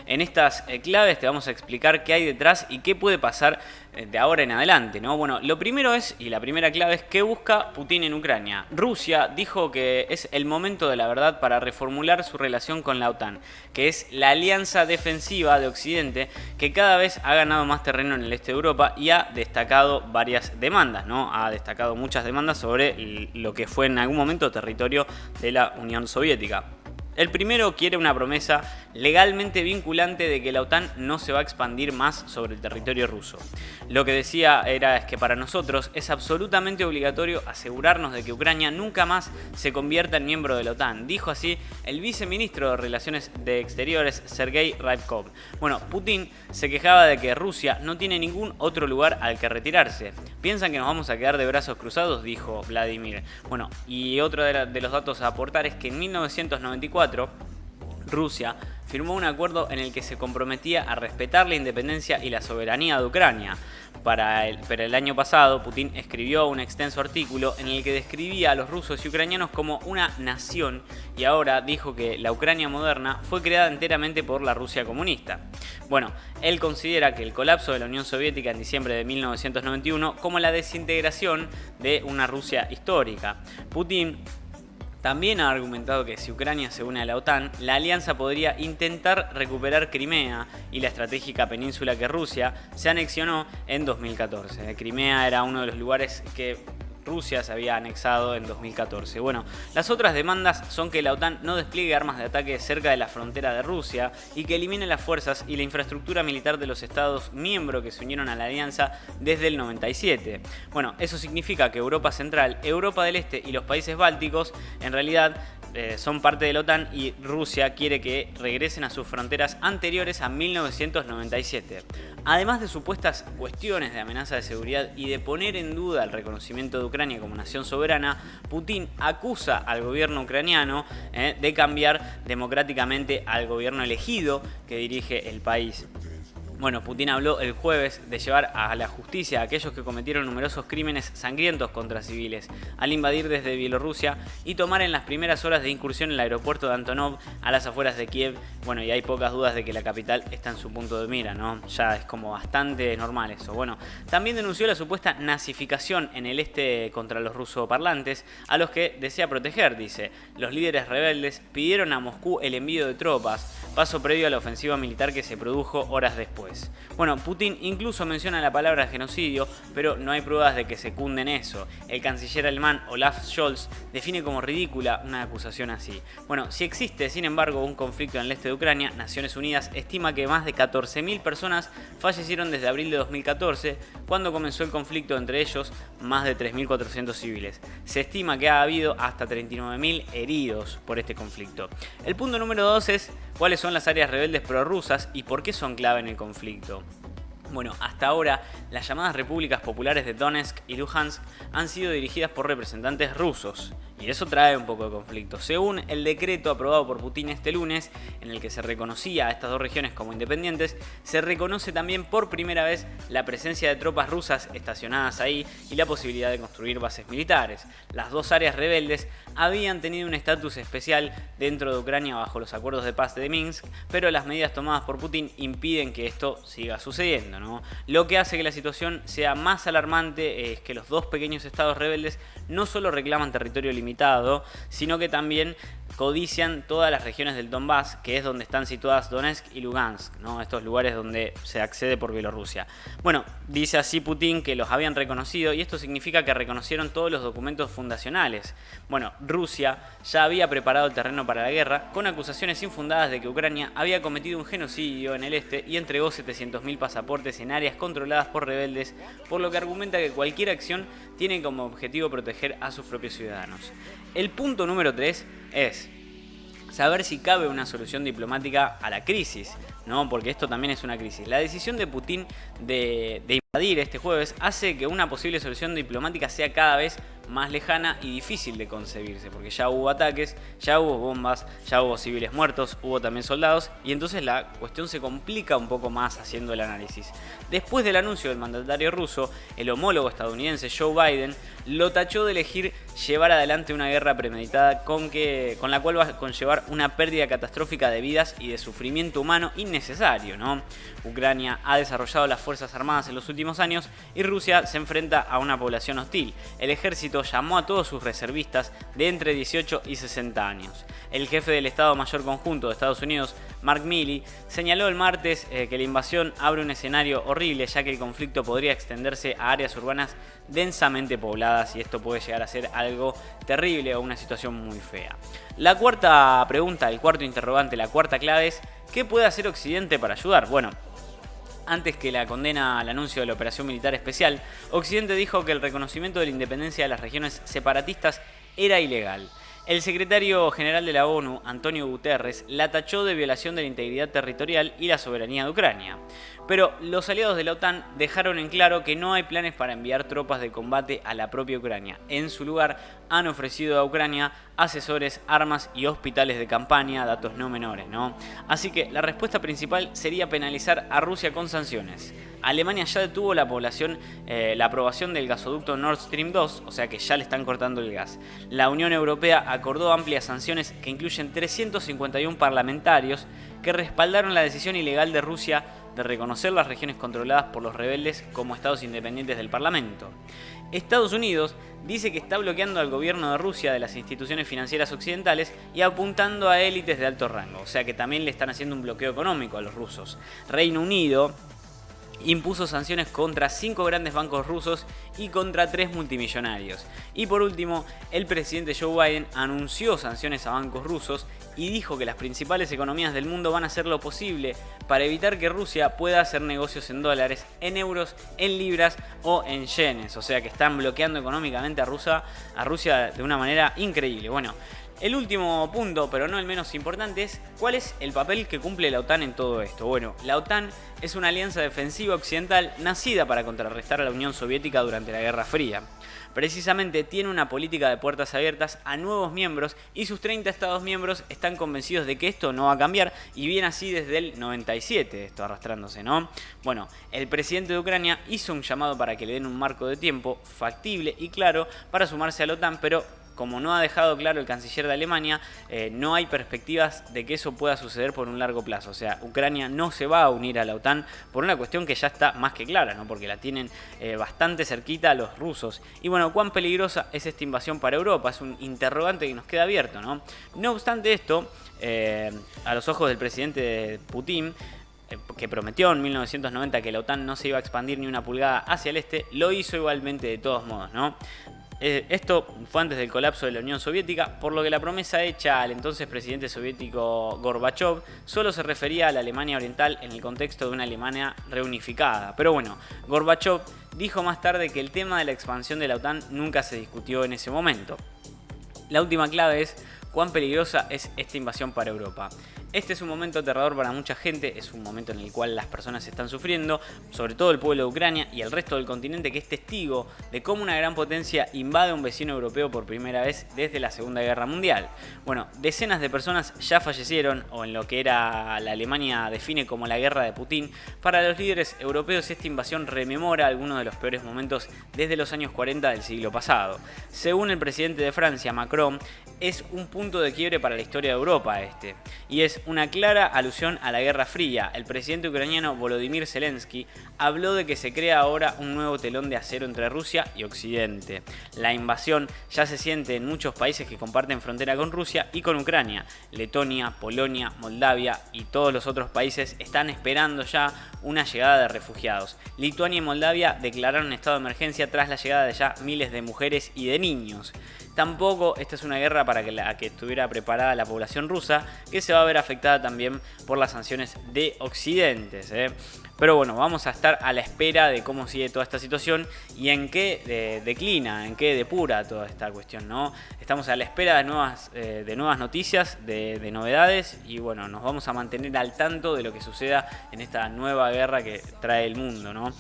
En estas claves te vamos a explicar qué hay detrás y qué puede pasar de ahora en adelante, ¿no? Bueno, lo primero es, y la primera clave es, ¿qué busca Putin en Ucrania? Rusia dijo que es el momento de la verdad para reformular su relación con la OTAN, que es la alianza defensiva de Occidente que cada vez ha ganado más terreno en el este de Europa y ha destacado varias demandas, ¿no? Ha destacado muchas demandas sobre lo que fue en algún momento territorio de la Unión Soviética. El primero quiere una promesa legalmente vinculante de que la OTAN no se va a expandir más sobre el territorio ruso. Lo que decía es que para nosotros es absolutamente obligatorio asegurarnos de que Ucrania nunca más se convierta en miembro de la OTAN, dijo así el viceministro de Relaciones Exteriores Sergei Ryabkov. Bueno, Putin se quejaba de que Rusia no tiene ningún otro lugar al que retirarse. ¿Piensan que nos vamos a quedar de brazos cruzados?, dijo Vladimir. Bueno, y otro de los datos a aportar es que en 1994 Rusia firmó un acuerdo en el que se comprometía a respetar la independencia y la soberanía de Ucrania. Pero el año pasado Putin escribió un extenso artículo en el que describía a los rusos y ucranianos como una nación y ahora dijo que la Ucrania moderna fue creada enteramente por la Rusia comunista. Bueno, él considera que el colapso de la Unión Soviética en diciembre de 1991 como la desintegración de una Rusia histórica. Putin también ha argumentado que si Ucrania se une a la OTAN, la alianza podría intentar recuperar Crimea y la estratégica península que Rusia se anexionó en 2014. Crimea era uno de los lugares que Rusia se había anexado en 2014. Bueno, las otras demandas son que la OTAN no despliegue armas de ataque cerca de la frontera de Rusia y que elimine las fuerzas y la infraestructura militar de los estados miembros que se unieron a la alianza desde el 97. Bueno, eso significa que Europa Central, Europa del Este y los países bálticos en realidad son parte de la OTAN y Rusia quiere que regresen a sus fronteras anteriores a 1997. Además de supuestas cuestiones de amenaza de seguridad y de poner en duda el reconocimiento de Ucrania como nación soberana, Putin acusa al gobierno ucraniano de cambiar democráticamente al gobierno elegido que dirige el país. Bueno, Putin habló el jueves de llevar a la justicia a aquellos que cometieron numerosos crímenes sangrientos contra civiles, al invadir desde Bielorrusia y tomar en las primeras horas de incursión el aeropuerto de Antonov a las afueras de Kiev. Bueno, y hay pocas dudas de que la capital está en su punto de mira, ¿no? Ya es como bastante normal eso. Bueno, también denunció la supuesta nazificación en el este contra los rusoparlantes, a los que desea proteger, dice. Los líderes rebeldes pidieron a Moscú el envío de tropas, paso previo a la ofensiva militar que se produjo horas después. Bueno, Putin incluso menciona la palabra genocidio, pero no hay pruebas de que secunden eso. El canciller alemán Olaf Scholz define como ridícula una acusación así. Bueno, si existe, sin embargo, un conflicto en el este de Ucrania, Naciones Unidas estima que más de 14.000 personas fallecieron desde abril de 2014, cuando comenzó el conflicto, entre ellos más de 3.400 civiles. Se estima que ha habido hasta 39.000 heridos por este conflicto. El punto número 2 es cuáles son las áreas rebeldes prorrusas y por qué son clave en el conflicto. Bueno, hasta ahora las llamadas repúblicas populares de Donetsk y Luhansk han sido dirigidas por representantes rusos. Y eso trae un poco de conflicto. Según el decreto aprobado por Putin este lunes, en el que se reconocía a estas dos regiones como independientes, se reconoce también por primera vez la presencia de tropas rusas estacionadas ahí y la posibilidad de construir bases militares. Las dos áreas rebeldes habían tenido un estatus especial dentro de Ucrania bajo los acuerdos de paz de Minsk, pero las medidas tomadas por Putin impiden que esto siga sucediendo, ¿no? Lo que hace que la situación sea más alarmante es que los dos pequeños estados rebeldes no solo reclaman territorio limitado, sino que también codician todas las regiones del Donbass, que es donde están situadas Donetsk y Lugansk, ¿no? Estos lugares donde se accede por Bielorrusia. Bueno, dice así Putin que los habían reconocido y esto significa que reconocieron todos los documentos fundacionales. Bueno, Rusia ya había preparado el terreno para la guerra con acusaciones infundadas de que Ucrania había cometido un genocidio en el este y entregó 700.000 pasaportes en áreas controladas por rebeldes, por lo que argumenta que cualquier acción tiene como objetivo proteger a sus propios ciudadanos. El punto número 3 es saber si cabe una solución diplomática a la crisis, ¿no? Porque esto también es una crisis. La decisión de Putin de invadir este jueves hace que una posible solución diplomática sea cada vez más lejana y difícil de concebirse, porque ya hubo ataques, ya hubo bombas, ya hubo civiles muertos, hubo también soldados, y entonces la cuestión se complica un poco más haciendo el análisis. Después del anuncio del mandatario ruso, el homólogo estadounidense Joe Biden lo tachó de elegir llevar adelante una guerra premeditada con la cual va a conllevar una pérdida catastrófica de vidas y de sufrimiento humano innecesario, ¿no? Ucrania ha desarrollado las fuerzas armadas en los últimos años y Rusia se enfrenta a una población hostil. El ejército llamó a todos sus reservistas de entre 18 y 60 años. El jefe del Estado Mayor Conjunto de Estados Unidos, Mark Milley, señaló el martes que la invasión abre un escenario horrible, ya que el conflicto podría extenderse a áreas urbanas densamente pobladas y esto puede llegar a ser algo terrible o una situación muy fea. La cuarta pregunta, el cuarto interrogante, la cuarta clave es ¿qué puede hacer Occidente para ayudar? Bueno, antes que la condena al anuncio de la operación militar especial, Occidente dijo que el reconocimiento de la independencia de las regiones separatistas era ilegal. El secretario general de la ONU, Antonio Guterres, la tachó de violación de la integridad territorial y la soberanía de Ucrania. Pero los aliados de la OTAN dejaron en claro que no hay planes para enviar tropas de combate a la propia Ucrania. En su lugar, han ofrecido a Ucrania asesores, armas y hospitales de campaña, datos no menores, ¿no? Así que la respuesta principal sería penalizar a Rusia con sanciones. Alemania ya detuvo la aprobación del gasoducto Nord Stream 2, o sea que ya le están cortando el gas. La Unión Europea acordó amplias sanciones que incluyen 351 parlamentarios que respaldaron la decisión ilegal de Rusia de reconocer las regiones controladas por los rebeldes como estados independientes del Parlamento. Estados Unidos dice que está bloqueando al gobierno de Rusia de las instituciones financieras occidentales y apuntando a élites de alto rango, o sea que también le están haciendo un bloqueo económico a los rusos. Reino Unido impuso sanciones contra 5 grandes bancos rusos y contra 3 multimillonarios. Y por último, el presidente Joe Biden anunció sanciones a bancos rusos y dijo que las principales economías del mundo van a hacer lo posible para evitar que Rusia pueda hacer negocios en dólares, en euros, en libras o en yenes. O sea que están bloqueando económicamente a Rusia de una manera increíble. Bueno, el último punto, pero no el menos importante, es ¿cuál es el papel que cumple la OTAN en todo esto? Bueno, la OTAN es una alianza defensiva occidental nacida para contrarrestar a la Unión Soviética durante la Guerra Fría. Precisamente tiene una política de puertas abiertas a nuevos miembros y sus 30 estados miembros están convencidos de que esto no va a cambiar y viene así desde el 97, esto arrastrándose, ¿no? Bueno, el presidente de Ucrania hizo un llamado para que le den un marco de tiempo factible y claro para sumarse a la OTAN, pero como no ha dejado claro el canciller de Alemania, no hay perspectivas de que eso pueda suceder por un largo plazo. O sea, Ucrania no se va a unir a la OTAN por una cuestión que ya está más que clara, ¿no? Porque la tienen bastante cerquita a los rusos. Y bueno, ¿cuán peligrosa es esta invasión para Europa? Es un interrogante que nos queda abierto, ¿no? No obstante esto, a los ojos del presidente Putin, que prometió en 1990 que la OTAN no se iba a expandir ni una pulgada hacia el este, lo hizo igualmente de todos modos, ¿no? Esto fue antes del colapso de la Unión Soviética, por lo que la promesa hecha al entonces presidente soviético Gorbachev solo se refería a la Alemania Oriental en el contexto de una Alemania reunificada. Pero bueno, Gorbachev dijo más tarde que el tema de la expansión de la OTAN nunca se discutió en ese momento. La última clave es cuán peligrosa es esta invasión para Europa. Este es un momento aterrador para mucha gente, es un momento en el cual las personas están sufriendo, sobre todo el pueblo de Ucrania y el resto del continente que es testigo de cómo una gran potencia invade a un vecino europeo por primera vez desde la Segunda Guerra Mundial. Bueno, decenas de personas ya fallecieron, o en lo que era la Alemania define como la guerra de Putin. Para los líderes europeos esta invasión rememora algunos de los peores momentos desde los años 40 del siglo pasado. Según el presidente de Francia, Macron, es un punto de quiebre para la historia de Europa y es una clara alusión a la Guerra Fría. El presidente ucraniano Volodymyr Zelensky habló de que se crea ahora un nuevo telón de acero entre Rusia y Occidente. La invasión ya se siente en muchos países que comparten frontera con Rusia y con Ucrania. Letonia, Polonia, Moldavia y todos los otros países están esperando ya una llegada de refugiados. Lituania y Moldavia declararon estado de emergencia tras la llegada de ya miles de mujeres y de niños. Tampoco esta es una guerra para la que estuviera preparada la población rusa, que se va a ver afectada también por las sanciones de Occidente. Pero bueno, vamos a estar a la espera de cómo sigue toda esta situación y en qué declina, en qué depura toda esta cuestión, ¿no? Estamos a la espera de nuevas noticias, de novedades y bueno, nos vamos a mantener al tanto de lo que suceda en esta nueva guerra que trae el mundo, ¿no?